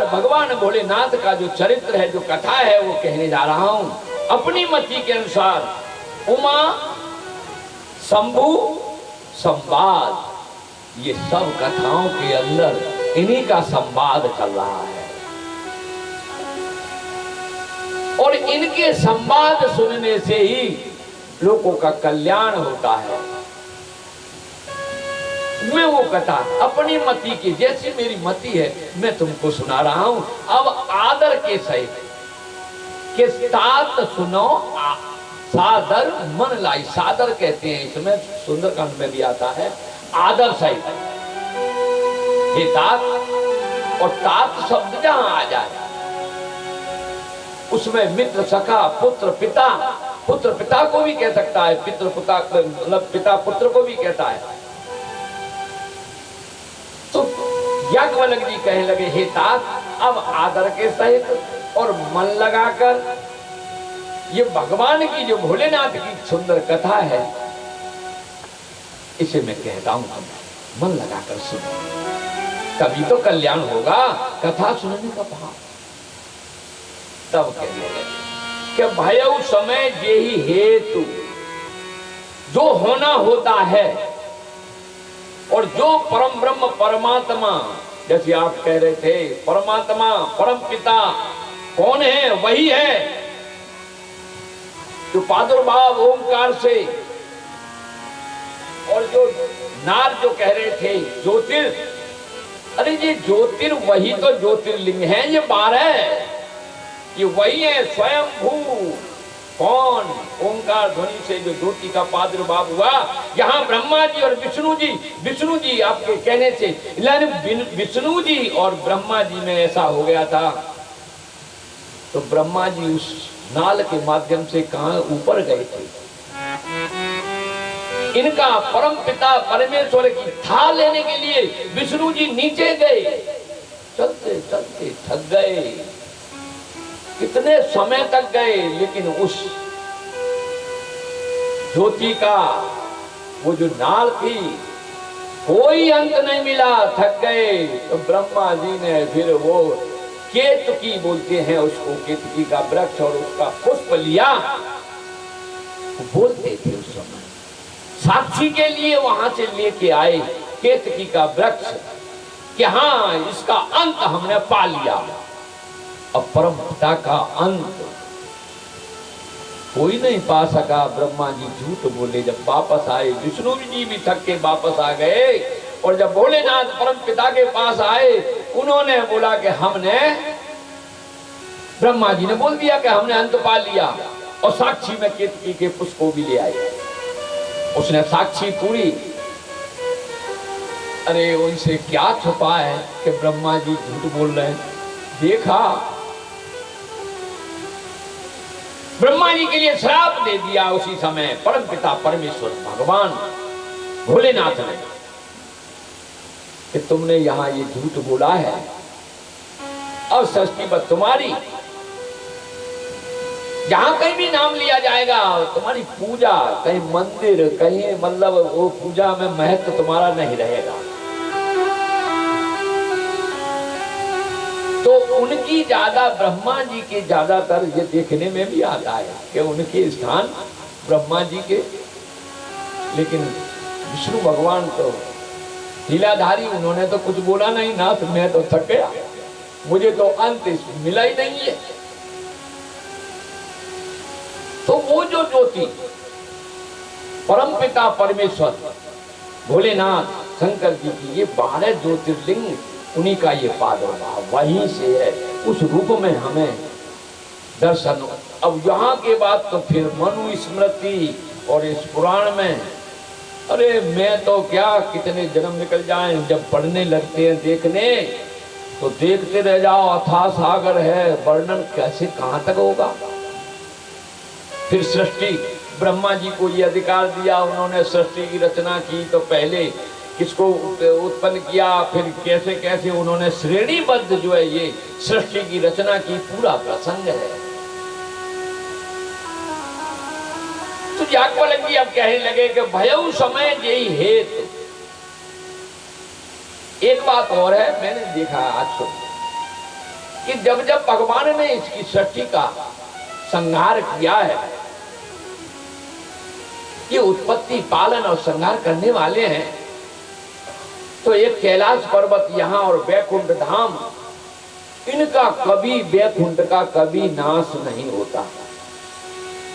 भगवान भोलेनाथ का जो चरित्र है, जो कथा है, वो कहने जा रहा हूं। अपनी मति के अनुसार उमा, शंभु, संवाद, ये सब कथाओं के अंदर इन्हीं का संवाद चल रहा है और इनके संवाद सुनने से ही लोगों का कल्याण होता है। मैं वो कथा अपनी मति की, जैसी मेरी मति है मैं तुमको सुना रहा हूं। अब आदर के सहित के तात सुनो, सादर मन लाई। सादर कहते हैं, इसमें सुंदरकांड में भी आता है आदर सहित। ये तात और तात शब्द जहां आ जाए उसमें मित्र, सखा, पुत्र, पिता, पुत्र पिता को भी कह सकता है, पितृ पिता मतलब पिता पुत्र को भी कहता है। तो याज्ञवल्क्य जी कहने लगे, हे तात, अब आदर के सहित और मन लगाकर ये भगवान की, जो भोलेनाथ की सुंदर कथा है, इसे मैं कहता हूं, मन लगाकर सुनो, तभी तो कल्याण होगा। कथा सुनने का भाव। तब कहने लगे कि भयउ समय जेहि हेतु, जो होना होता है और जो परम ब्रह्म परमात्मा, जैसे आप कह रहे थे, परमात्मा परम पिता कौन है? वही है जो प्रादुर्भाव ओंकार से, और जो नार जो कह रहे थे ज्योतिर, अरे ये ज्योतिर वही तो ज्योतिर्लिंग है, ये 12, ये वही है स्वयंभू। कौन? ओंकार ध्वनि से जो ज्योति का प्रादुर्भाव हुआ। यहाँ ब्रह्मा जी और विष्णु जी आपके कहने से, विष्णु जी और ब्रह्मा जी में ऐसा हो गया था, तो ब्रह्मा जी उस नाल के माध्यम से कहां ऊपर गए थे। इनका परम पिता परमेश्वर की था लेने के लिए विष्णु जी नीचे गए, चलते चलते थक गए, कितने समय तक गए, लेकिन उस ज्योति का वो जो नाल थी कोई अंत नहीं मिला, थक गए। तो ब्रह्मा जी ने फिर वो केतकी बोलते हैं उसको, केतकी का वृक्ष और उसका पुष्प लिया। बोलते थे उस समय, साक्षी के लिए वहां से लेके आए केतकी का वृक्ष कि हाँ, इसका अंत हमने पा लिया। अब परम पिता का अंत कोई नहीं पा सका। ब्रह्मा जी झूठ बोले। जब वापस आए, विष्णु जी भी थक के वापस आ गए, और जब भोलेनाथ परम पिता के पास आए, उन्होंने बोला कि हमने, ब्रह्मा जी ने बोल दिया कि हमने अंत पा लिया, और साक्षी में केतकी के पुष्प को भी ले आए। उसने साक्षी पूरी। अरे उनसे क्या छुपा है कि ब्रह्मा जी झूठ बोल रहे हैं। देखा, ब्रह्मा जी के लिए श्राप दे दिया उसी समय परम पिता परमेश्वर भगवान भोलेनाथ ने कि तुमने यहां ये झूठ बोला है, अब सृष्टि पर तुम्हारी, जहां कहीं भी नाम लिया जाएगा तुम्हारी पूजा, कहीं मंदिर, कहीं मतलब वो पूजा में महत्व तुम्हारा नहीं रहेगा। तो उनकी ज्यादा, ब्रह्मा जी के ज्यादातर ये देखने में भी आता है कि उनके स्थान ब्रह्मा जी के, लेकिन विष्णु भगवान तो लीलाधारी, उन्होंने तो कुछ बोला नहीं ना, तो मैं तो थक गया, मुझे तो अंत मिला ही नहीं है। तो वो जो ज्योति परम पिता परमेश्वर भोलेनाथ शंकर जी की, ये 12 ज्योतिर्लिंग, उन्हीं का ये प्रादुर्भाव वहीं से है। उस रूप में हमें दर्शन। अब यहाँ के बाद तो फिर मनु स्मृति और इस पुराण में, अरे मैं तो क्या, कितने जन्म निकल जाएं, जब पढ़ने लगते हैं देखने तो देखते रह जाओ, अथाह सागर है, वर्णन कैसे कहाँ तक होगा। फिर सृष्टि, ब्रह्मा जी को ये अधिकार दिया, उन्होंने सृष्टि की रचना की, तो पहले किसको उत्पन्न किया, फिर कैसे कैसे उन्होंने श्रेणीबद्ध जो है ये सृष्टि की रचना की, पूरा प्रसंग है। तो याज्ञवल्क्य जी अब कहने लगे कि भयउ समय जेहि हेतु। एक बात और है, मैंने देखा आज सुन, कि जब जब भगवान ने इसकी सृष्टि का संहार किया है, ये उत्पत्ति पालन और संहार करने वाले हैं, तो एक कैलाश पर्वत यहाँ और वैकुंठ धाम, इनका कभी वैकुंठ का कभी नाश नहीं होता।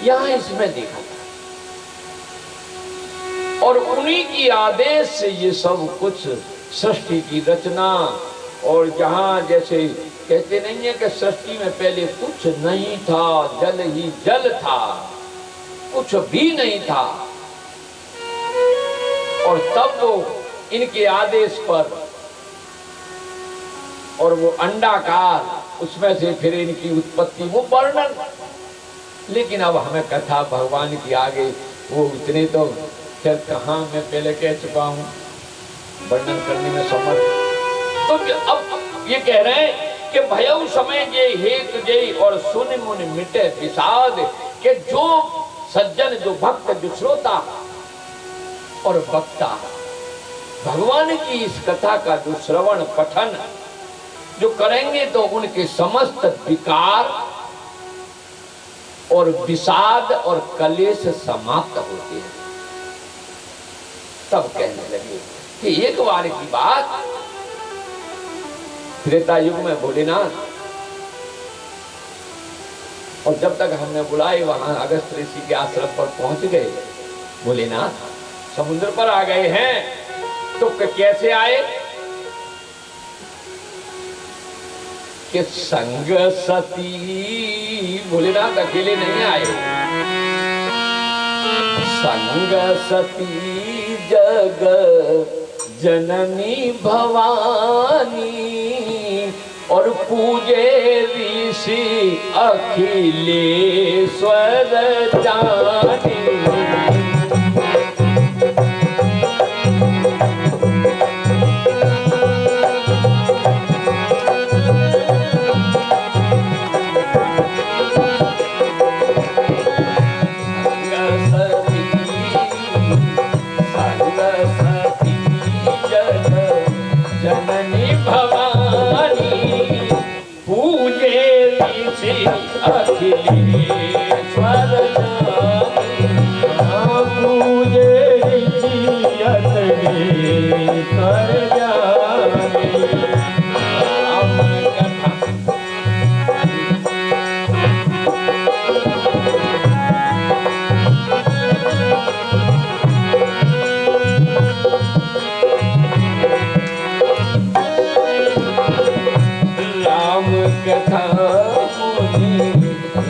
यहाँ इसमें देखा था और उन्हीं की आदेश से ये सब कुछ सृष्टि की रचना। और जहाँ जैसे कहते नहीं है कि सृष्टि में पहले कुछ नहीं था, जल ही जल था, कुछ भी नहीं था, और तब वो इनके आदेश पर और वो अंडाकार, उसमें से फिर इनकी उत्पत्ति, वो वर्णन। लेकिन अब हमें कथा भगवान की आगे वो इतने तो फिर कहाँ मैं पहले कह चुका हूँ, वर्णन करने में समर्थ। तो अब ये कह रहे हैं कि भयउ समय ये हेतु जय और सुन मुन मिटे विषाद, के जो सज्जन, जो भक्त, जो श्रोता और वक्ता भगवान की इस कथा का जो श्रवण पठन जो करेंगे, तो उनके समस्त विकार और विषाद और कलेश समाप्त होते हैं। तब कहने लगे कि एक बार की बात, त्रेता युग में भोलेनाथ, और जब तक हमने बुलाए वहां अगस्त ऋषि के आश्रम पर पहुंच गए, भोलेनाथ समुद्र पर आ गए हैं। तो कैसे आए कि संग सती, भोलेनाथ अकेले नहीं आए, संग सती जग जननी भवानी और पूजे ऋषि अखिलेश्वर जानी।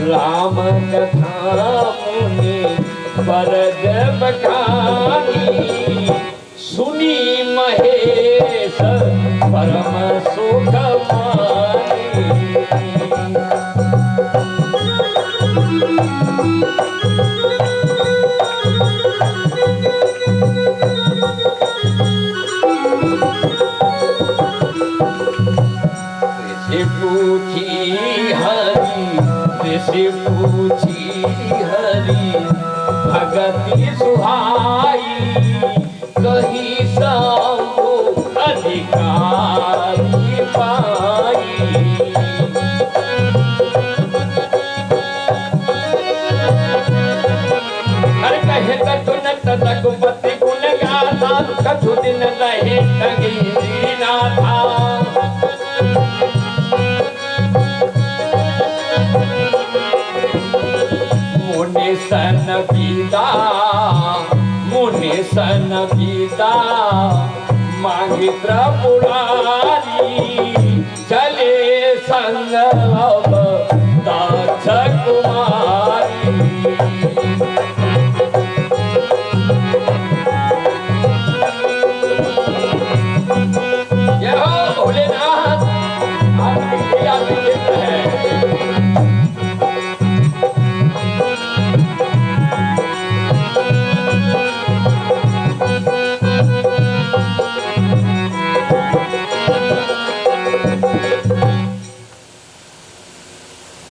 राम कथा मुनि बरज बखानी, सुनी महेश परम सुख मानी। ऋषि पूछी हरि भगति सुहाई, कही सबको अधिकारी पाई। हर कहे कछु न रघुपति गुण गाथा, कछु दिन रहे ठगी नाथा। मुनि सन बीता मांगी त्रिपुरारी, चले संग